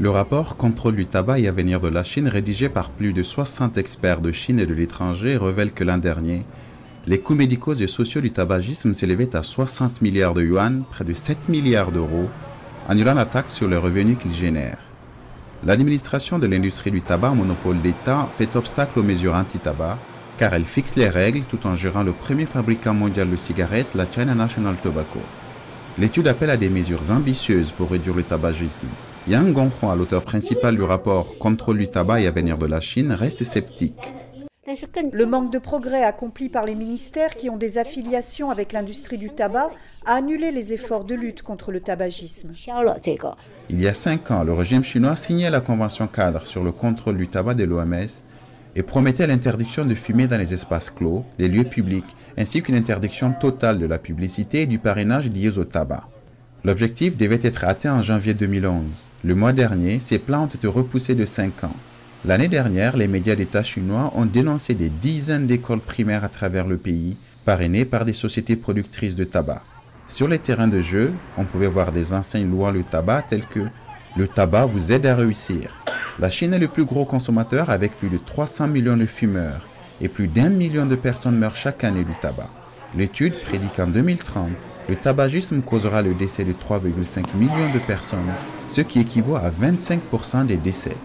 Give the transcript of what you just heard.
Le rapport Contrôle du tabac et avenir de la Chine, rédigé par plus de 60 experts de Chine et de l'étranger, révèle que l'an dernier, les coûts médicaux et sociaux du tabagisme s'élevaient à 60 milliards de yuan, près de 7 milliards d'euros, annulant la taxe sur les revenus qu'ils génèrent. L'administration de l'industrie du tabac, monopole d'État, fait obstacle aux mesures anti-tabac, car elle fixe les règles tout en gérant le premier fabricant mondial de cigarettes, la China National Tobacco. L'étude appelle à des mesures ambitieuses pour réduire le tabagisme. Yang Gonghua, l'auteur principal du rapport Contrôle du tabac et avenir de la Chine, reste sceptique. Le manque de progrès accompli par les ministères qui ont des affiliations avec l'industrie du tabac a annulé les efforts de lutte contre le tabagisme. Il y a 5 ans, le régime chinois signait la convention cadre sur le contrôle du tabac de l'OMS et promettait l'interdiction de fumer dans les espaces clos, les lieux publics, ainsi qu'une interdiction totale de la publicité et du parrainage liés au tabac. L'objectif devait être atteint en janvier 2011. Le mois dernier, ces plans ont été repoussés de 5 ans. L'année dernière, les médias d'État chinois ont dénoncé des dizaines d'écoles primaires à travers le pays, parrainées par des sociétés productrices de tabac. Sur les terrains de jeu, on pouvait voir des enseignes louant le tabac telles que « Le tabac vous aide à réussir ». La Chine est le plus gros consommateur avec plus de 300 millions de fumeurs et plus d'1 million de personnes meurent chaque année du tabac. L'étude prédit qu'en 2030, le tabagisme causera le décès de 3,5 millions de personnes, ce qui équivaut à 25% des décès.